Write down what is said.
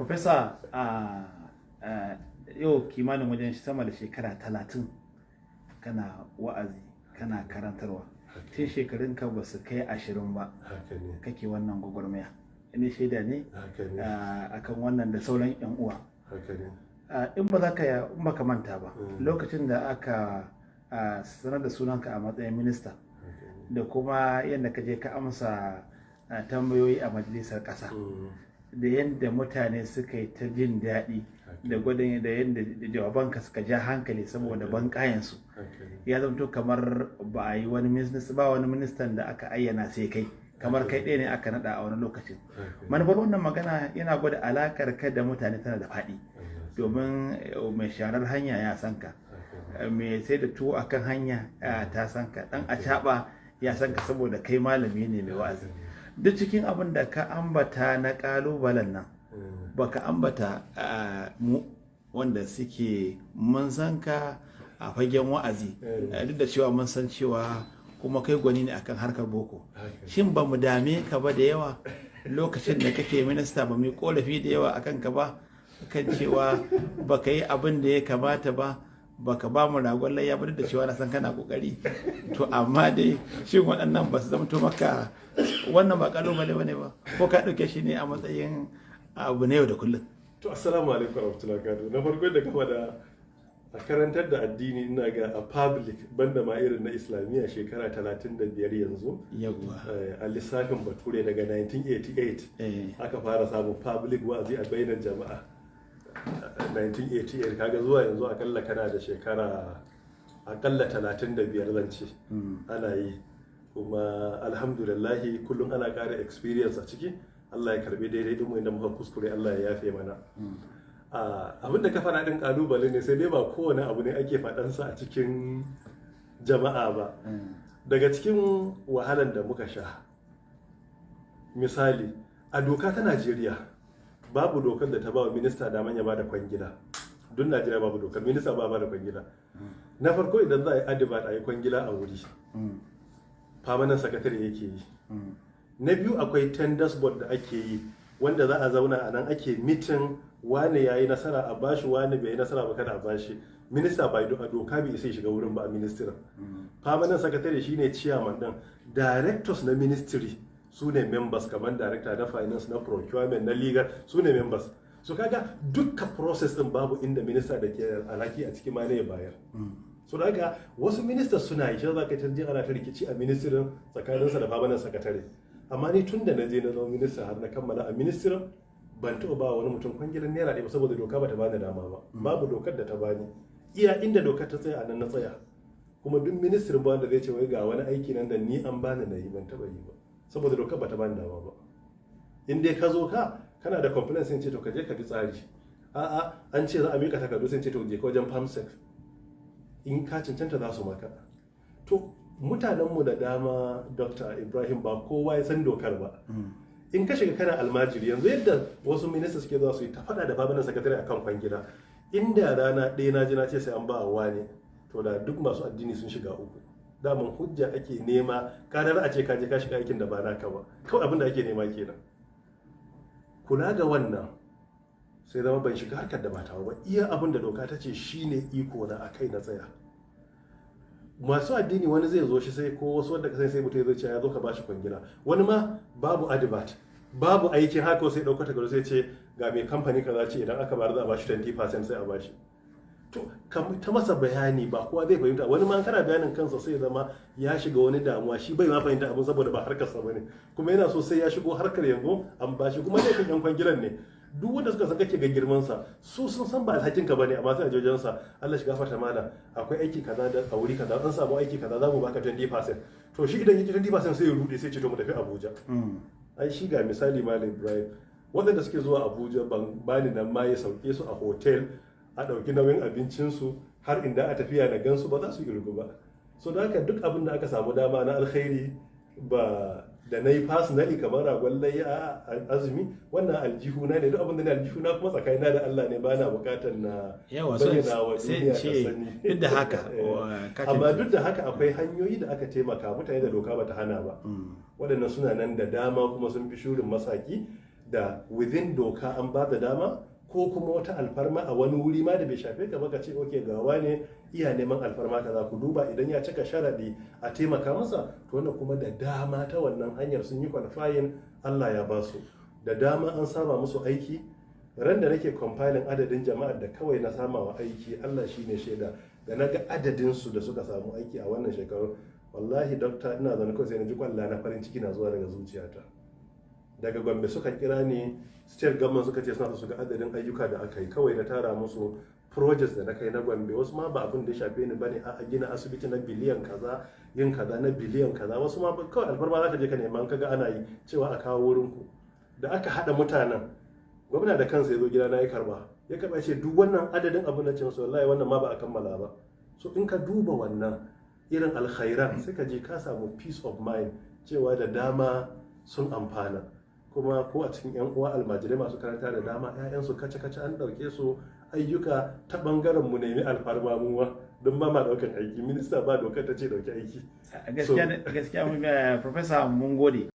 Profesa, yau kimanin wajen sama da shekara 30 kana wa'azi, kana karantarwa. Tun shekarunka ba su kai 20 ba kake wannan gwagwarmaya. Ina shaida ne akan wannan da sauran 'yan uwa. In ba ka manta ba, lokacin da aka sanar da sunanka a matsayin minista da kuma yadda ka je ka amsa tambayoyi a majalisar ƙasa. Da yadda mutane suka yi ta jin daɗi da gwadon da yadda jawabanka suka ja hankali saboda bankayensu, ya zamto kamar ba a yi wani ministan da aka ayyana sai kai, kamar kai ɗaya ne aka naɗa a wani lokacin. Manufar wannan magana yana gwada alakar ka da mutane tana da faɗi, domin mai sharar hanya ya san ka, mai sai da tuwo akan hanya ta san ka, ɗan acaɓa ya san ka saboda kai malami ne mai wa'azi. Duk cikin abin da ka ambata na kalubalen nan baka ambata mu wanda suke mun san ka a fagen wa'azi, duk da cewa mun san cewa kuma kai gwani ne akan harkar boko. Shin ba mu dame ka ba da yawa lokacin da kake minista? Ba mu yi korafi da yawa akan ka ba, kan cewa baka yi abin da ya kamata ba, baka ba mu ragon layya ba, duk da cewa na san kana kokari. To amma dai shin waɗannan ba su zamto maka wannan ba kalubale bane ba, ko ka ɗauke shi ne a matsayin abu na yau da kullum? To assalamu alaikum warahmatullahi wabarakatuh. Na farko da kama da a karantar da addini ina ga a public banda ma irin na islamiyya shekara 35 yanzu. A lissafin bature daga 1988 aka fara samun public wa'azi a bainar jama'a. 1988 kaga zuwa yanzu akalla kana da shekara akalla 35 zan ce ana yi, kuma alhamdulillahi kullum ana ƙara experience a ciki. Allah ya karbi daidai din mu inda muka kuskure Allah ya yafe mana. Abinda ka faɗa din kalubale ne, sai dai ba kowane abu ne ake faɗansa a cikin jama'a ba. Daga cikin wahalan da muka sha, misali a doka ta Najeriya babu dokar da ta ba wa minista daman ya bada kwangila. Duk Najeriya babu dokar minista ba da kwangila. Na farko idan za a yi adibat a yi kwangila a wuri, famanan sakatare yake yi. Na biyu akwai tenders board da ake yi wanda za a zauna a nan ake mitin, wane ya yi nasara a bashi, wane bai yi nasara ba kada a bashi. Minista bai a doka bai sai shiga wurin ba a ministry. Famanan sakatare shine chairman din. Directors na ministry su ne members, kamar director na finance, na procurement, na legal su ne members. So kaga dukkan process din babu inda minista da ke alhaki a cikin ma ne ya bayar. So daga wasu ministers suna yi, shi za ka canji ana ta rikici a ministirin tsakaninsa da famanan sakatare. Amma ni tun da na je na zama minista har na kammala a ministirin ban taɓa ba wani mutum kwangilan naira ɗaya ba, saboda doka ba ta bani dama ba. Babu dokar da ta bani, iya inda dokar ta tsaya a nan na tsaya. Kuma duk ministirin ba wanda zai ce wai ga wani aiki nan da ni an bani na yi, ban taɓa yi ba, saboda dokar ba ta bani dama ba. In dai ka zo kana da complaint sai ce to ka je ka bi tsari. A'a an ce za a mika takardu sai ce to je ka wajen farmsec, in ka cancanta za su maka. To mutanenmu da dama, Dr. Ibrahim, ba kowa ya san dokar ba. In ka shiga kana almajiri yanzu, yadda wasu minista suke zuwa su yi ta faɗa da babanan sakatare akan kwangila, inda rana ɗaya na ji na ce sai an ba a wane, to da duk masu addini sun shiga uku. Daman hujja ake nema, kadar a ce ka je ka shiga aikin da ba naka ba, kawai abin da ake nema kenan. Kula ga wannan sai zama ban shiga harkar da ba ta ba, iya abin da doka ta ce shine iko na akai na tsaya. Masu addini wani zai zo shi sai, ko wasu wanda ka sai mutum ya zo ce ya zo ka bashi kwangila, wani ma babu adibat, babu aikin haka sai ɗauka takardu sai ce ga mai kamfani kaza ce idan aka bayar za a bashi 20% sai a bashi. To ta masa bayani ba kowa zai fahimta, wani ma kana bayanin kansa sai zama ya shiga wani damuwa, shi bai ma fahimta abin saboda ba harkarsa ba ne, kuma yana so sai ya shigo harkar yanzu an bashi, kuma laifin yan kwangilan ne. Duk wanda suka san kake ga girman sa, su sun san ba alhakin ka bane, amma sai a jojen sa Allah shi gafarta mana, akwai aiki kaza da a wuri kaza, an samu aiki kaza za mu baka 20%. To shi idan yake 20% sai ya rude sai ce to mu tafi Abuja. Ai shi ga misali Malam Ibrahim, waɗanda suke zuwa Abuja ban bani nan ma ya sauke su a hotel, a ɗauki nauyin abincinsu, har inda a tafiya na gansu ba za su yi rugu ba. So da haka duk abin da aka samu dama na alkhairi, ba da na yi personally kamar ragon layya a azumi, wannan aljihuna ne, duk abin da na aljihuna kuma tsakanina da Allah ne, ba na bukatar na bayyana wa duniya ta sani. Duk da haka amma duk da haka akwai hanyoyi da aka taimaka mutane da doka bata hana ba. Waɗannan suna nan da dama kuma sun fi shurin masaki da within doka an ba da dama, ko kuma wata alfarma a wani wuri ma da bai shafe ka ba ka ce oke gawa ne iya neman alfarma kaza ku duba idan ya cika sharadi a taimaka masa, to wannan kuma da dama ta wannan hanyar sun yi qualifying, Allah ya ba su da dama, an saba musu aiki. Ran da nake compiling adadin jama'ar da kawai na samawa aiki, Allah shine shaida, da na ga adadin su da suka samu aiki a wannan shekaru, wallahi dokta ina zaune kawai sai na ji kwalla na farin ciki na zuwa daga zuciyata. Daga Gombe suka kira ni, state government suka ce suna su ga adadin ayyuka da aka yi, kawai na tara musu projects da na kai na Gombe, wasu ma ba abin da ya shafe ni bane, a gina asibiti na biliyan kaza, yin kaza na biliyan kaza, wasu ma kawai alfarma za ka je ka nema kaga ana yi cewa a kawo wurin ku. Da aka hada mutanen, gwamna da kansa ya zo gida na ya karba ce duk wannan adadin abin da ce masa wallahi wannan ma ba a kammala ba. So in ka duba wannan irin alkhairan sai ka je ka samu peace of mind cewa da dama sun amfana. Kuma ko a cikin yan uwa almajirai masu karanta da dama, 'ya'yansu kace-kace an ɗauke su ayyuka ta ɓangaren mu nemi alfarma muwa don ba ma ɗaukan aiki, minista ba dokar ta ce ɗauki aiki. Gaskiya Professor mun gode.